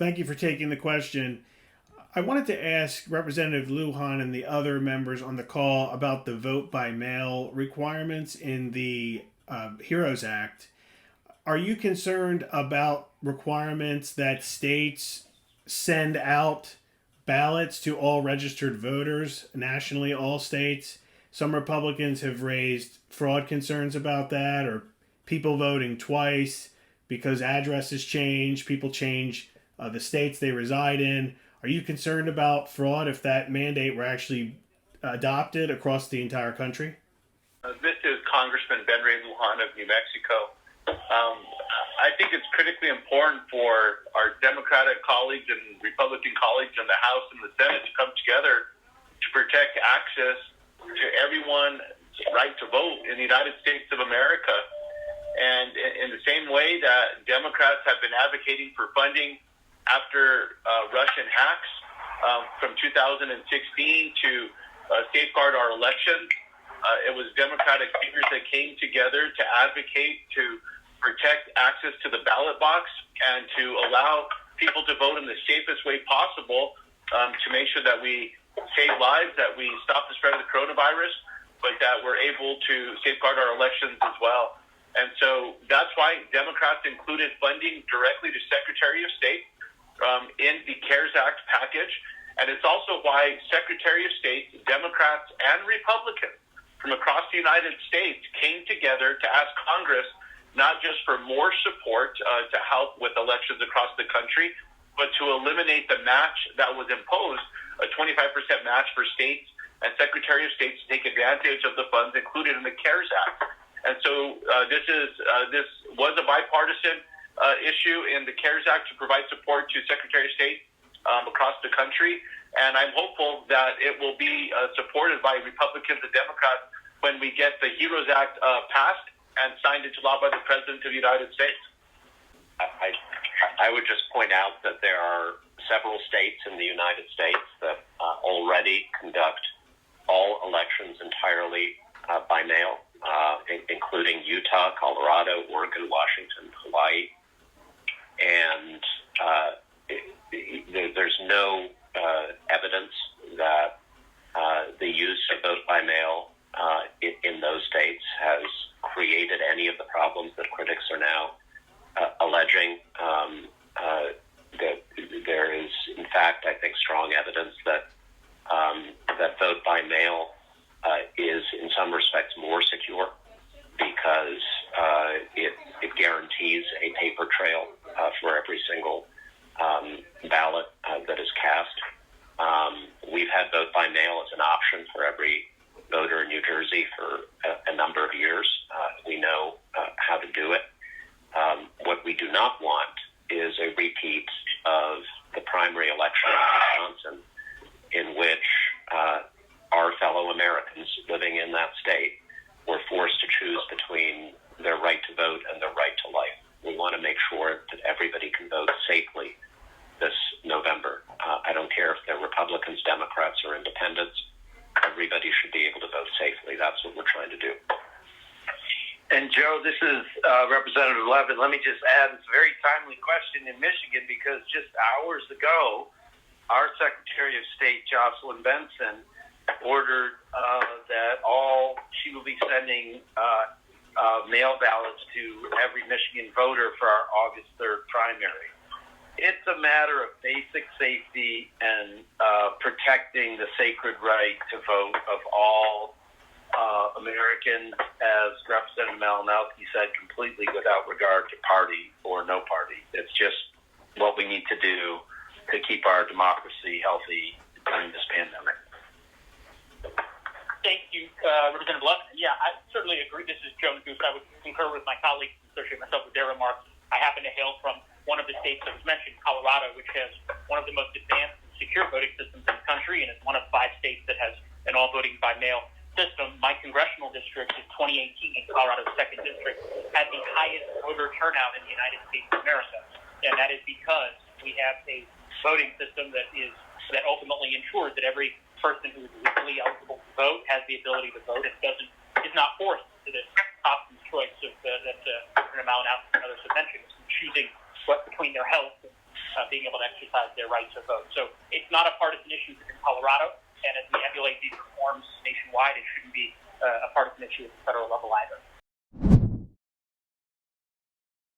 Thank you for taking the question. I wanted to ask Representative Lujan and the other members on the call about the vote by mail requirements in the HEROES Act. Are you concerned about requirements that states send out ballots to all registered voters nationally, all states? Some Republicans have raised fraud concerns about that, or people voting twice because addresses change, people change the states they reside in. Are you concerned about fraud if that mandate were actually adopted across the entire country? This is Congressman Ben Ray Lujan of New Mexico. I think it's critically important for our Democratic colleagues and Republican colleagues in the House and the Senate to come together to protect access to everyone's right to vote in the United States of America. And in the same way that Democrats have been advocating for funding after Russian hacks from 2016 to safeguard our elections, it was Democratic leaders that came together to advocate to protect access to the ballot box and to allow people to vote in the safest way possible to make sure that we save lives, that we stop the spread of the coronavirus, but that we're able to safeguard our elections as well. And so that's why Democrats included funding directly to Secretary of State in the CARES Act package. And it's also why Secretary of State, Democrats and Republicans from across the United States came together to ask Congress not just for more support to help with elections across the country, but to eliminate the match that was imposed, a 25% match for states and Secretary of State to take advantage of the funds included in the CARES Act. And so this was a bipartisan issue in the CARES Act to provide support to Secretary of State across the country. And I'm hopeful that it will be supported by Republicans and Democrats when we get the HEROES Act passed and signed into law by the President of the United States. I would just point out that there are several states in the United States that already conduct all elections entirely by mail, including Utah, Colorado, Oregon, Washington, Hawaii. And there's no evidence that the use of vote by mail in those states has created any of the problems that critics are now alleging. That there is, in fact, I think, strong evidence that that vote by mail is, in some respects, more secure because it guarantees a paper trail for every single ballot that is cast. We've had vote by mail as an option for every voter in New Jersey for a number of years. We know how to do it. What we do not want is a repeat of the primary election in Wisconsin, in which our fellow Americans living in that state were forced to choose between their right to vote and their right to life. We want to make sure that everybody can vote safely this November. I don't care if they're Republicans, Democrats, or independents. Everybody should be able to vote safely. That's what we're trying to do. And Joe, this is Representative Levin. Let me just add, it's a very timely question in Michigan because just hours ago, our Secretary of State, Jocelyn Benson, ordered that she will be sending mail ballots to every Michigan voter for our August 3rd primary. It's a matter of basic safety and protecting the sacred right to vote of all Americans, as Representative Malinowski said, completely without regard to party or no party. It's just what we need to do to keep our democracy healthy during this pandemic. Thank you, Representative Levin. Yeah, I certainly agree. This is Joe NEGUSE. I would concur with my colleagues and associate myself with their remarks. I happen to hail from one of the states that was mentioned, Colorado, which has one of the most advanced and secure voting systems in the country, and is one of 5 states that has an all-voting by mail system. My congressional district in 2018, Colorado's 2nd district, had the highest voter turnout in the United States of America. And that is because we have a voting system that ultimately ensures that every person who is legally eligible to vote has the ability to vote and is not forced to this option choice of that Senator Malinowski and others have mentioned, choosing what between their health being able to exercise their right to vote. So it's not a partisan issue in Colorado, and as we emulate these reforms nationwide, it shouldn't be a partisan issue at the federal level either.